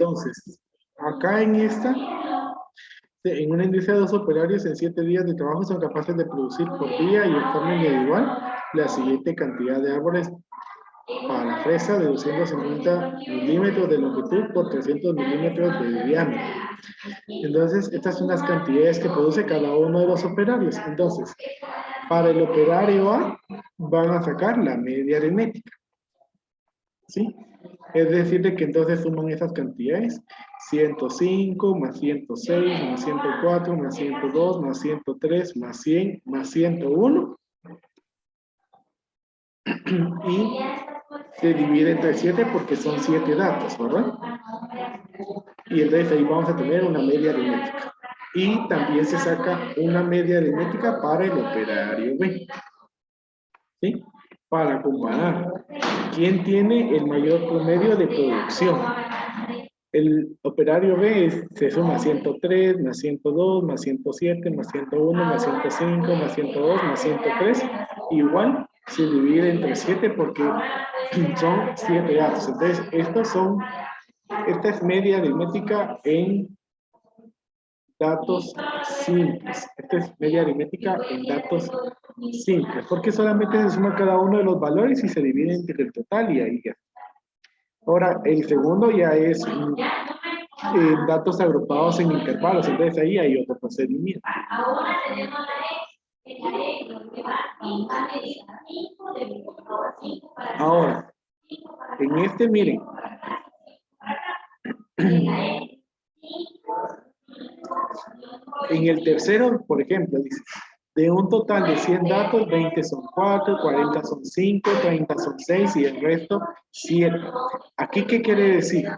Entonces, acá en esta, en una industria de 2 operarios en 7 días de trabajo son capaces de producir por día y en forma individual la siguiente cantidad de árboles para la fresa de 250 milímetros de longitud por 300 milímetros de diámetro. Entonces, estas son las cantidades que produce cada uno de los operarios. Entonces, para el operario A van a sacar la media aritmética. ¿Sí? Es decir, de que entonces suman esas cantidades. 105 más 106 más 104 más 102 más 103 más 100 más 101. Y se divide entre 7 porque son 7 datos, ¿verdad? Y entonces ahí vamos a tener una media aritmética. Y también se saca una media aritmética para el operario B. ¿Sí? Para comparar quién tiene el mayor promedio de producción. El operario B se suma 103, más 102, más 107, más 101, más 105, más 102, más 103. Igual se divide entre 7 porque son 7 datos. Entonces, esta es media aritmética en datos simples. Esta es media aritmética en datos simples, porque solamente se suma cada uno de los valores y se divide entre el total y ahí ya. Ahora, el segundo ya es datos agrupados en intervalos, entonces ahí hay otro procedimiento. Ahora, en este, miren, en el tercero, por ejemplo, dice, de un total de 100 datos, 20 son 4, 40 son 5, 30 son 6 y el resto 7. ¿Aquí qué quiere decir?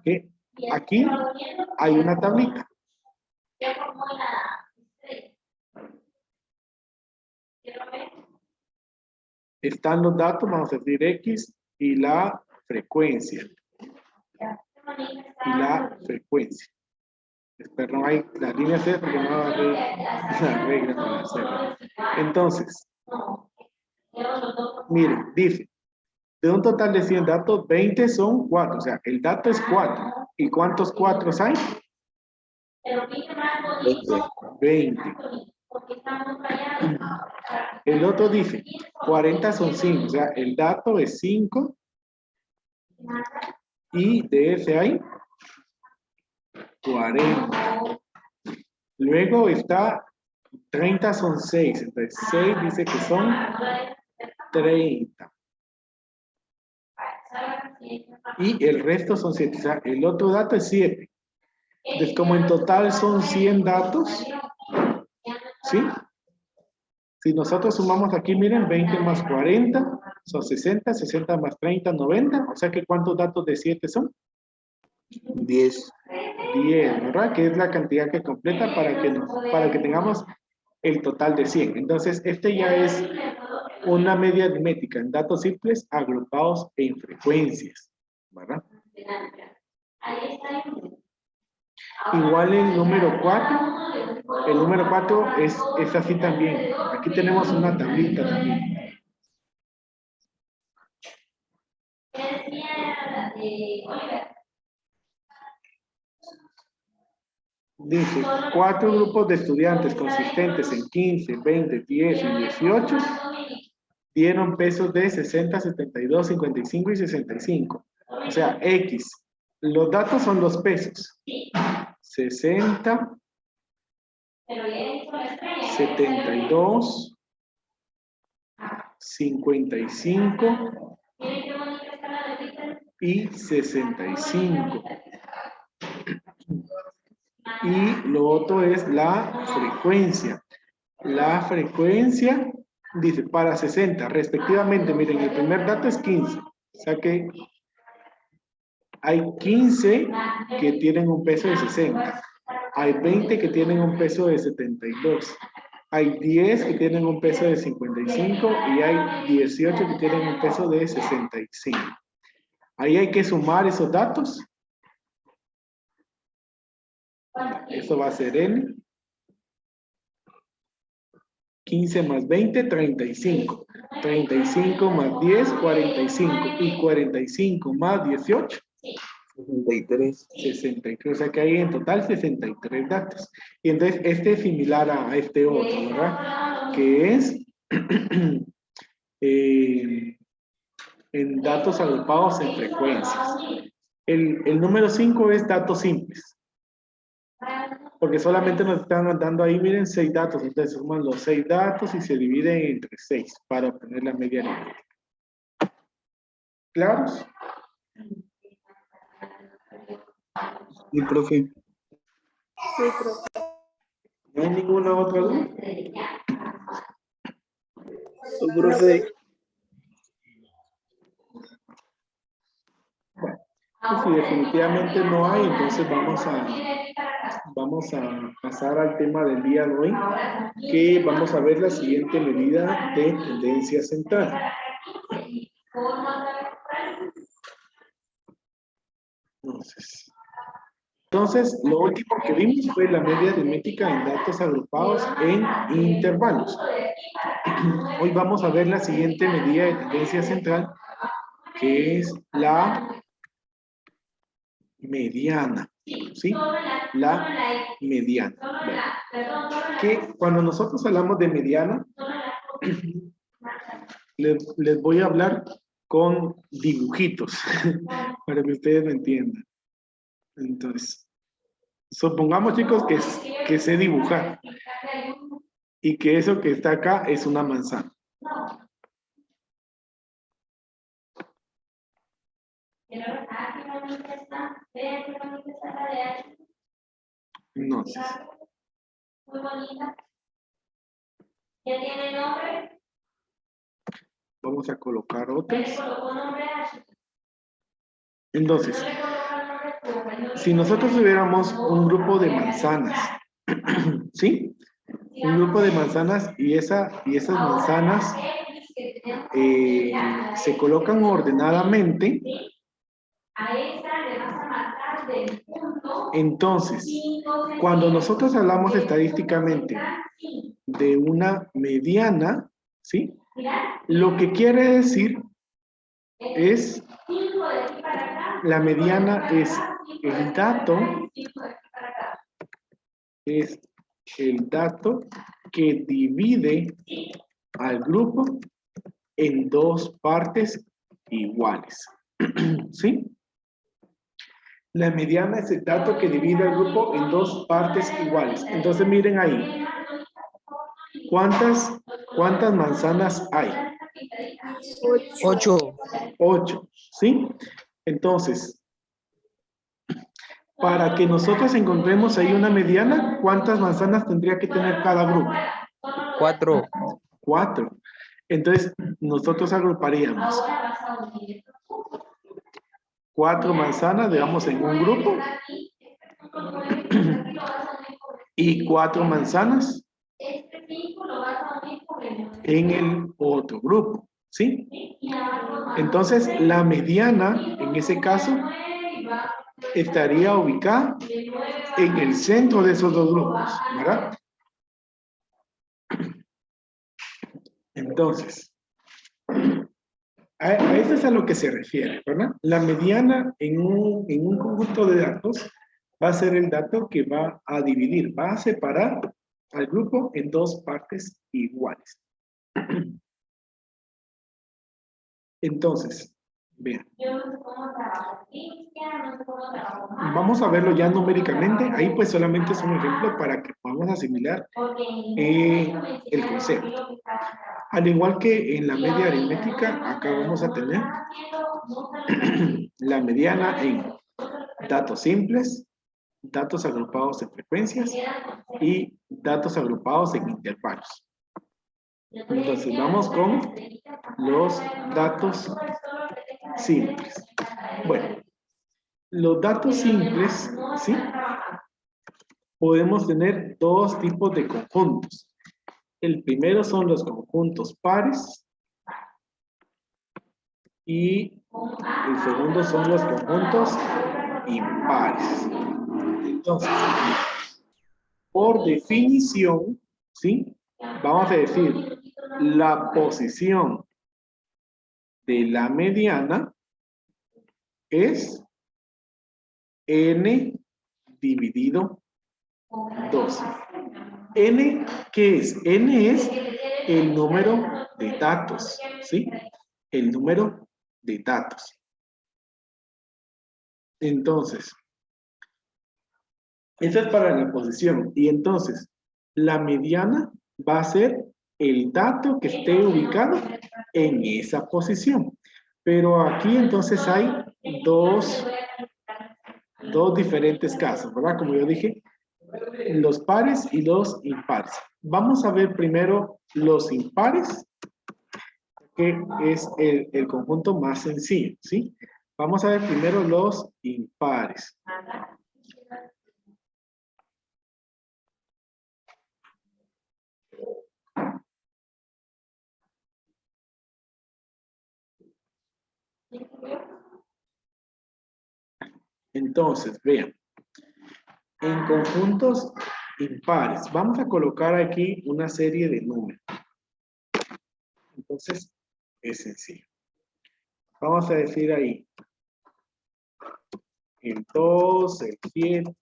Que aquí hay una tablita. Están los datos, vamos a decir X y la frecuencia. Y la frecuencia. Perdón, hay las líneas C porque no agarré la regla para hacerlo. Entonces, miren, dice, de un total de 100 datos, 20 son 4. O sea, el dato es 4. ¿Y cuántos 4 hay? 20. El otro dice, 40 son 5. O sea, el dato es 5. Y de ese hay 40. Luego está 30 son 6. Entonces 6 dice que son 30. Y el resto son 7. O sea, el otro dato es 7. Entonces, como en total son 100 datos, ¿sí? Si nosotros sumamos aquí, miren, 20 más 40 son 60, 60 más 30, 90. O sea que ¿cuántos datos de 7 son? 10. 10, ¿verdad? Que es la cantidad que completa para que tengamos el total de 100. Entonces, este ya es una media aritmética en datos simples agrupados en frecuencias, ¿verdad? Igual el número 4. El número 4 es así también. Aquí tenemos una tablita también. Dice, 4 grupos de estudiantes consistentes en 15, 20, 10 y 18 dieron pesos de 60, 72, 55 y 65. O sea, X. Los datos son los pesos. 60, 72, 55 y 65. Y lo otro es la frecuencia. La frecuencia, dice, para 60, respectivamente, miren, el primer dato es 15. O sea que hay 15 que tienen un peso de 60. Hay 20 que tienen un peso de 72. Hay 10 que tienen un peso de 55 y hay 18 que tienen un peso de 65. Ahí hay que sumar esos datos. Eso va a ser N. 15 más 20, 35. 35 más 10, 45. Y 45 más 18. 63. 63, o sea que hay en total 63 datos. Y entonces este es similar a este otro, ¿verdad? Que es en datos agrupados en frecuencias. El número 5 es datos simples. Porque solamente nos están dando ahí, miren, 6 datos. Entonces suman los 6 datos y se dividen entre 6 para obtener la media aritmética. ¿Claros? Y profe. ¿No hay ninguna otra duda? Profe. Bueno, pues si definitivamente no hay, entonces vamos a pasar al tema del día de hoy, que vamos a ver la siguiente medida de tendencia central. Entonces, lo último que vimos fue la media aritmética en datos agrupados en intervalos. Hoy vamos a ver la siguiente medida de tendencia central, que es la mediana, ¿sí? La mediana. Bueno, que cuando nosotros hablamos de mediana, les voy a hablar con dibujitos, para que ustedes me entiendan. Entonces, supongamos, chicos, que sé dibujar y que eso que está acá es una manzana. No sé. Muy bonita. ¿Ya tiene nombre? Vamos a colocar otras. Le colocó nombre a su. Entonces, No le coloca nombre puro, si nosotros tuviéramos un grupo de manzanas, ¿sí? Un grupo de manzanas y esas manzanas se colocan ordenadamente. A esa le vas a marcar del punto. Entonces, cuando nosotros hablamos estadísticamente de una mediana, ¿sí? Lo que quiere decir es, la mediana es el dato que divide al grupo en dos partes iguales. ¿Sí? La mediana es el dato que divide al grupo en dos partes iguales. Entonces miren ahí. ¿Cuántas manzanas hay? 8. 8. ¿Sí? Entonces, para que nosotros encontremos ahí una mediana, ¿cuántas manzanas tendría que tener cada grupo? 4. 4. Entonces, nosotros agruparíamos 4 manzanas, digamos, en un grupo y 4 manzanas en el otro grupo, ¿sí? Entonces, la mediana, en ese caso, estaría ubicada en el centro de esos dos grupos, ¿verdad? Entonces, a eso es a lo que se refiere, ¿verdad? La mediana en un conjunto de datos va a ser el dato que va a dividir, va a separar al grupo en dos partes iguales. Entonces, vean. Vamos a verlo ya numéricamente. Ahí pues solamente es un ejemplo para que podamos asimilar el concepto. Al igual que en la media aritmética, acá vamos a tener la mediana en datos simples, datos agrupados en frecuencias y datos agrupados en intervalos. Entonces vamos con los datos simples. Bueno, los datos simples, ¿sí? Podemos tener dos tipos de conjuntos. El primero son los conjuntos pares y el segundo son los conjuntos impares. Entonces, por definición, ¿sí? vamos a decir, la posición de la mediana es n dividido 2. N, ¿qué es? N es el número de datos, ¿sí? El número de datos. Entonces, esa es para la posición. Y entonces, la mediana va a ser el dato que esté ubicado en esa posición. Pero aquí entonces hay dos diferentes casos, ¿verdad? Como yo dije, los pares y los impares. Vamos a ver primero los impares, que es el conjunto más sencillo, ¿sí? Vamos a ver primero los impares. Entonces, vean, en conjuntos impares, vamos a colocar aquí una serie de números. Entonces, es sencillo. Vamos a decir ahí, el 2, el 7,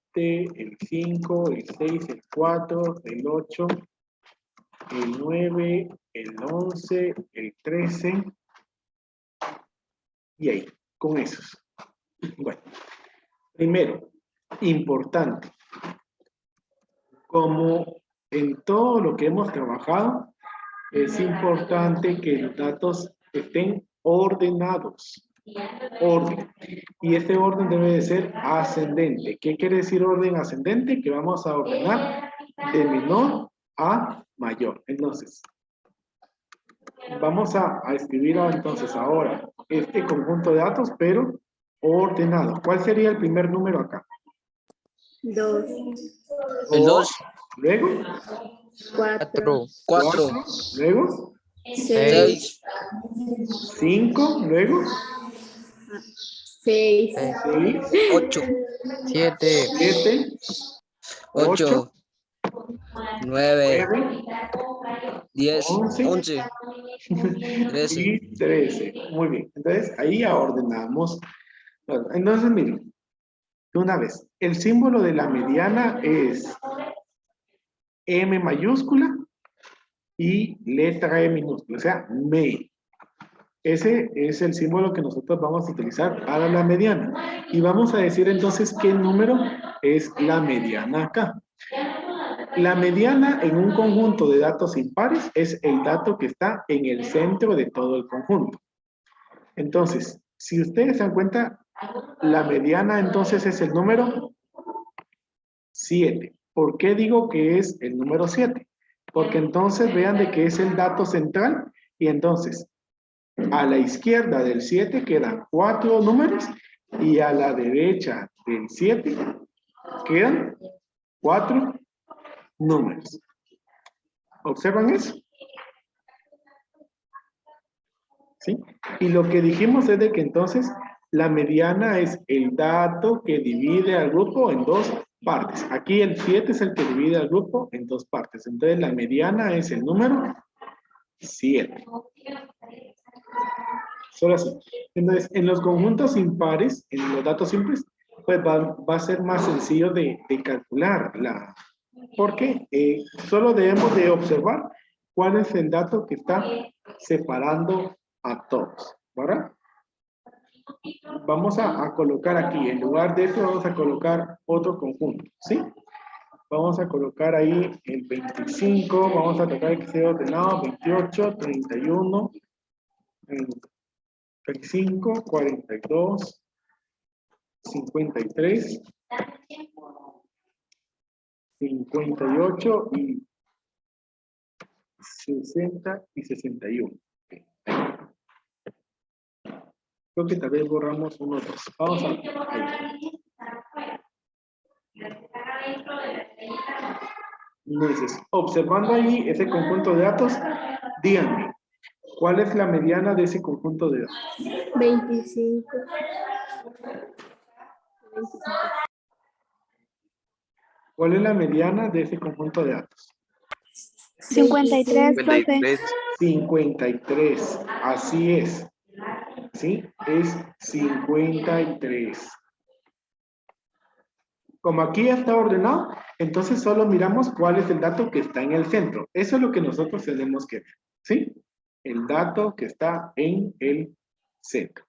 el 5, el 6, el 4, el 8, el 9, el 11, el 13, y ahí, con esos. Bueno, primero, importante, como en todo lo que hemos trabajado, es importante que los datos estén ordenados. Orden. Y este orden debe de ser ascendente. ¿Qué quiere decir orden ascendente? Que vamos a ordenar de menor a mayor. Entonces, vamos a escribir entonces ahora este conjunto de datos, pero ordenado. ¿Cuál sería el primer número acá? 2, El 2. Luego, 4, 4. luego, 6, 5, luego, 6, 6, 8. 7. 7, 8, 8. 9. 9, 10. 11 11. 13. y 13. Muy bien. Entonces, ahí ya ordenamos. Bueno, entonces, miren, de una vez, el símbolo de la mediana es M mayúscula y letra E minúscula, o sea, me. Ese es el símbolo que nosotros vamos a utilizar para la mediana. Y vamos a decir entonces qué número es la mediana acá. La mediana en un conjunto de datos impares es el dato que está en el centro de todo el conjunto. Entonces, si ustedes se dan cuenta, la mediana entonces es el número 7. ¿Por qué digo que es el número 7? Porque entonces vean de que es el dato central y entonces a la izquierda del 7 quedan 4 números y a la derecha del 7 quedan 4 números. ¿Observan eso? ¿Sí? Y lo que dijimos es de que entonces la mediana es el dato que divide al grupo en dos partes. Aquí el 7 es el que divide al grupo en dos partes. Entonces la mediana es el número 7. Solo así. Entonces, en los conjuntos impares, en los datos simples, pues va a ser más sencillo de calcular. Porque solo debemos de observar cuál es el dato que está separando a todos, ¿verdad? Vamos a colocar aquí, en lugar de esto, vamos a colocar otro conjunto, ¿sí? Vamos a colocar ahí el 25, vamos a tratar que sea ordenado, 28, 31, 35, 42, 53, 58 y 60 y 61. Creo que tal vez borramos uno o dos. Vamos a ver. Entonces, observando ahí ese conjunto de datos, díganme, ¿cuál es la mediana de ese conjunto de datos? 25. ¿Cuál es la mediana de ese conjunto de datos? 53, profe. 53. Así es. ¿Sí? Es 53. Como aquí ya está ordenado, entonces solo miramos cuál es el dato que está en el centro. Eso es lo que nosotros tenemos que ver. ¿Sí? El dato que está en el centro.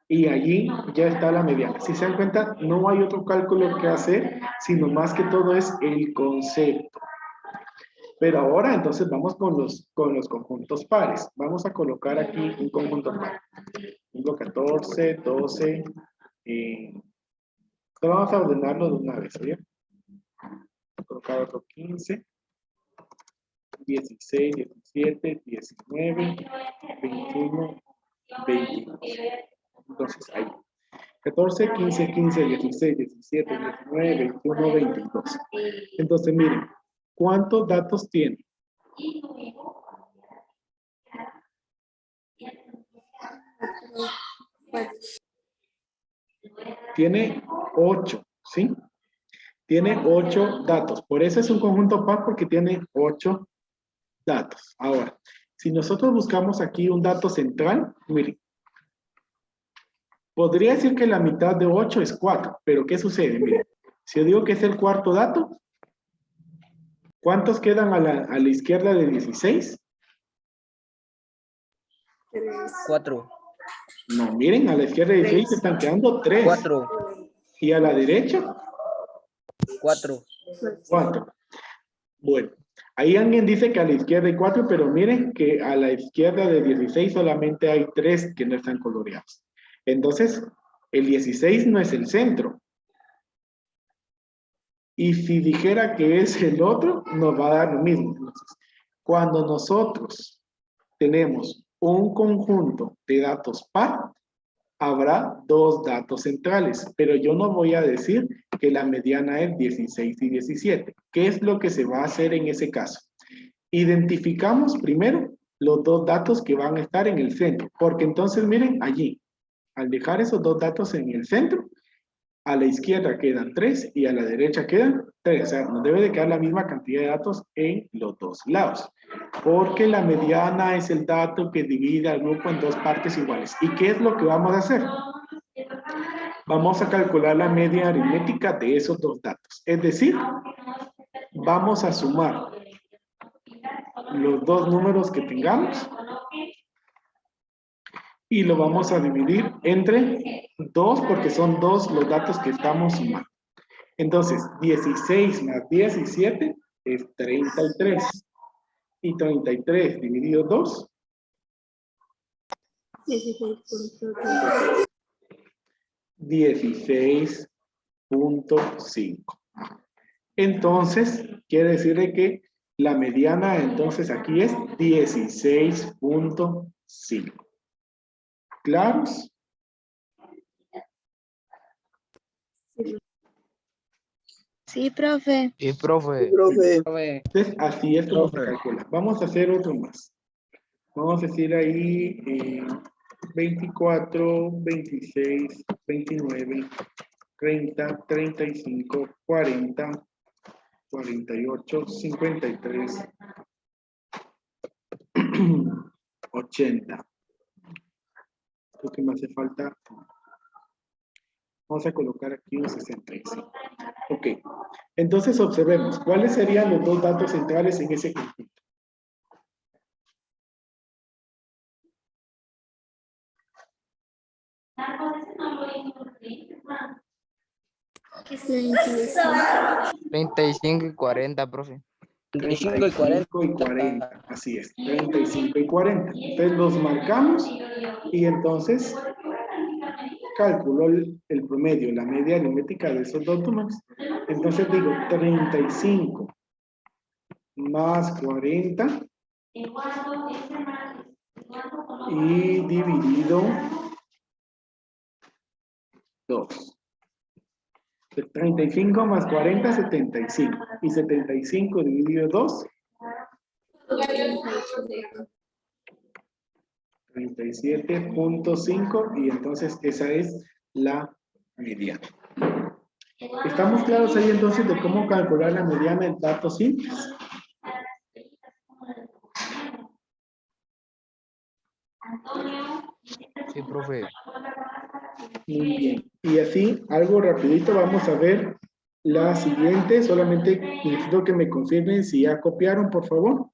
Y allí ya está la mediana. Si se dan cuenta, no hay otro cálculo que hacer, sino más que todo es el concepto. Pero ahora entonces vamos con los conjuntos pares. Vamos a colocar aquí un conjunto par. Tengo 14, 12. Solo vamos a ordenarlo de una vez, ¿oye? Colocar otro 15, 16, 17, 19, 21, 22. Entonces ahí. 14, 15, 15, 16, 17, 19, 21, 22. Entonces miren, ¿cuántos datos tiene? Tiene 8, ¿sí? Tiene 8 datos. Por eso es un conjunto par porque tiene 8 datos. Ahora, si nosotros buscamos aquí un dato central, miren, podría decir que la mitad de 8 es 4, pero ¿qué sucede? Miren, si yo digo que es el cuarto dato, ¿cuántos quedan a la izquierda de 16? 4. No, miren, a la izquierda de 16 están quedando 3. 4. ¿Y a la derecha? 4. 4. Bueno, ahí alguien dice que a la izquierda hay 4, pero miren que a la izquierda de 16 solamente hay 3 que no están coloreados. Entonces, el 16 no es el centro. Y si dijera que es el otro, nos va a dar lo mismo. Entonces, cuando nosotros tenemos un conjunto de datos par, habrá 2 datos centrales, pero yo no voy a decir que la mediana es 16 y 17. ¿Qué es lo que se va a hacer en ese caso? Identificamos primero los 2 datos que van a estar en el centro, porque entonces miren allí, al dejar esos 2 datos en el centro, a la izquierda quedan 3 y a la derecha quedan 3. O sea, nos debe de quedar la misma cantidad de datos en los 2 lados. Porque la mediana es el dato que divide al grupo en 2 partes iguales. ¿Y qué es lo que vamos a hacer? Vamos a calcular la media aritmética de esos 2 datos. Es decir, vamos a sumar los 2 números que tengamos y lo vamos a dividir entre 2 porque son 2 los datos que estamos sumando. Entonces, 16 más 17 es 33. Y 33 dividido 2. 16.5. Entonces, quiere decir de que la mediana entonces aquí es 16.5. ¿Claros? Sí, profe. Sí, profe. Entonces, así es como se calcula. Vamos a hacer otro más. Vamos a decir ahí 24, 26, 29, 30, 35, 40, 48, 53, 80. Lo que me hace falta. Vamos a colocar aquí un 65. Ok. Entonces observemos. ¿Cuáles serían los 2 datos centrales en ese conjunto? ¿Qué es 25? 35 y 40, profe. 35 y 40. Así es. 35 y 40. Entonces los marcamos y entonces calculo el promedio, la media aritmética de esos 2 números. Entonces digo 35 más 40 y dividido 2. 35 más 40, 75. Y 75 dividido 2, 37.5. Y entonces esa es la mediana. ¿Estamos claros ahí entonces de cómo calcular la mediana en datos simples? Sí, profe. Muy bien. Y así, algo rapidito, vamos a ver la siguiente. Solamente necesito que me confirmen si ya copiaron, por favor.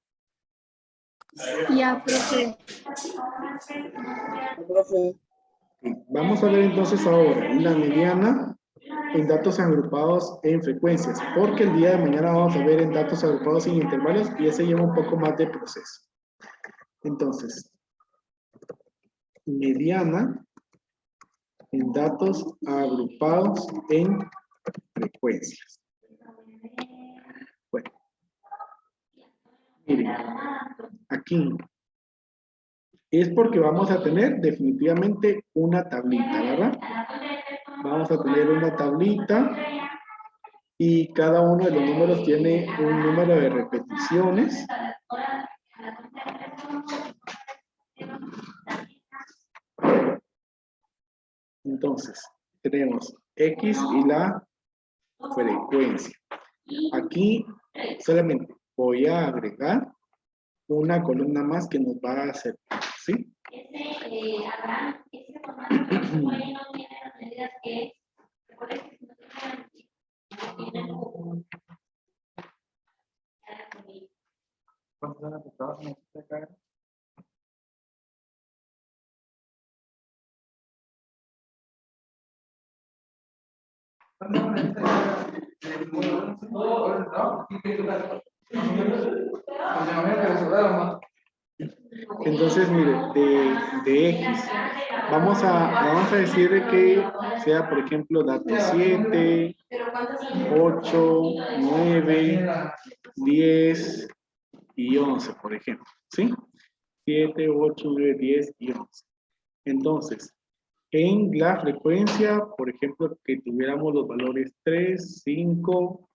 Ya, profe. Vamos a ver entonces ahora la mediana en datos agrupados en frecuencias, porque el día de mañana vamos a ver en datos agrupados en intervalos y ese lleva un poco más de proceso. Entonces, mediana en datos agrupados en frecuencias. Bueno, miren, aquí es porque vamos a tener definitivamente una tablita, ¿verdad? Vamos a tener una tablita y cada uno de los números tiene un número de repeticiones. Entonces, tenemos X y la frecuencia. Aquí solamente voy a agregar una columna más que nos va a hacer, ¿sí? Entonces, mire, de X, vamos a decir que sea, por ejemplo, dato 7, 8, 9, 10 y 11, por ejemplo, ¿sí? 7, 8, 9, 10 y 11. Entonces, en la frecuencia, por ejemplo, que tuviéramos los valores 3, 5,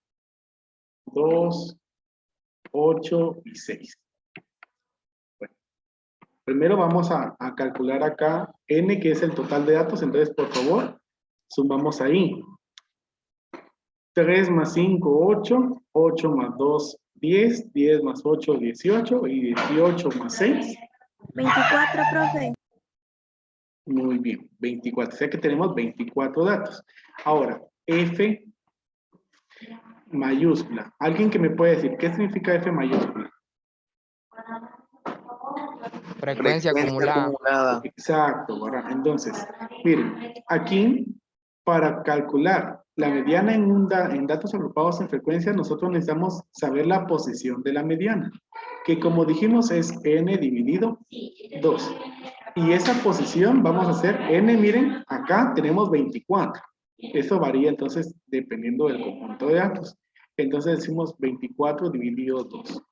2, 8 y 6. Bueno, primero vamos a calcular acá n, que es el total de datos. Entonces, por favor, sumamos ahí. 3 más 5, 8. 8 más 2, 10. 10 más 8, 18. Y 18 más 6. 24, profe. Muy bien, 24. O sea que tenemos 24 datos. Ahora, F mayúscula. ¿Alguien que me puede decir qué significa F mayúscula? Frecuencia acumulada. Exacto, ¿verdad? Entonces, miren, aquí para calcular la mediana en datos agrupados en frecuencia, nosotros necesitamos saber la posición de la mediana, que como dijimos es n dividido 2. Y esa posición vamos a hacer n, miren, acá tenemos 24. Eso varía entonces dependiendo del conjunto de datos. Entonces decimos 24 dividido 2.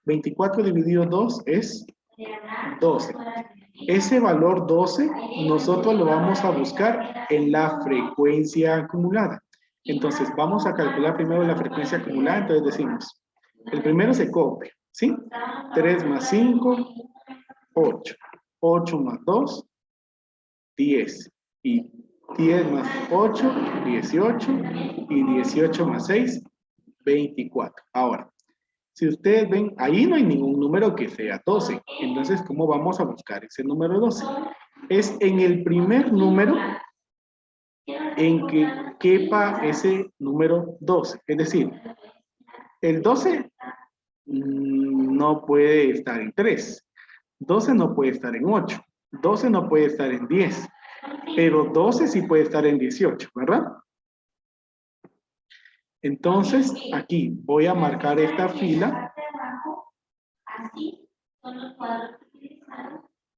24 dividido 2 es 12. Ese valor 12 nosotros lo vamos a buscar en la frecuencia acumulada. Entonces vamos a calcular primero la frecuencia acumulada. Entonces decimos, el primero se copia, ¿sí? 3 más 5, 8. 8 más 2, 10. Y 10 más 8, 18. Y 18 más 6, 24. Ahora, si ustedes ven, ahí no hay ningún número que sea 12. Entonces, ¿cómo vamos a buscar ese número 12? Es en el primer número en que quepa ese número 12. Es decir, el 12 no puede estar en 3. 12 no puede estar en 8. 12 no puede estar en 10. Pero 12 sí puede estar en 18, ¿verdad? Entonces, aquí voy a marcar esta fila.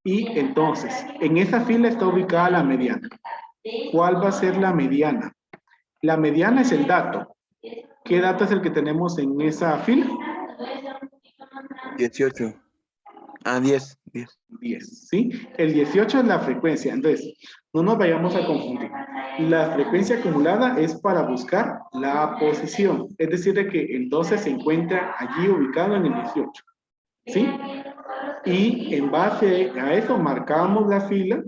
Y entonces, en esa fila está ubicada la mediana. ¿Cuál va a ser la mediana? La mediana es el dato. ¿Qué dato es el que tenemos en esa fila? 18. 10. 10, ¿sí? El 18 es la frecuencia. Entonces, no nos vayamos a confundir. La frecuencia acumulada es para buscar la posición. Es decir, de que el 12 se encuentra allí ubicado en el 18. ¿Sí? Y en base a eso marcamos la fila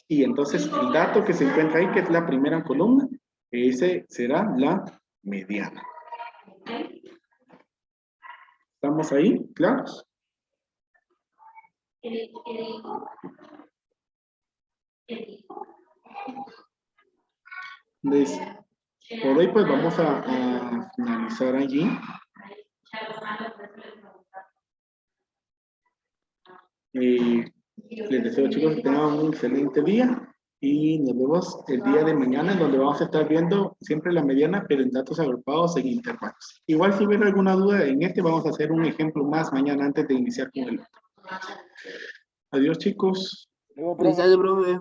y entonces el dato que se encuentra ahí, que es la primera columna, ese será la mediana. ¿Estamos ahí? ¿Claros? Entonces, por hoy pues vamos a finalizar allí. Les deseo, chicos, que tengan un excelente día y nos vemos el día de mañana, en donde vamos a estar viendo siempre la mediana, pero en datos agrupados en intervalos. Igual si hubiera alguna duda en este, vamos a hacer un ejemplo más mañana antes de iniciar con el otro. Adiós, chicos. Felicidades, profe.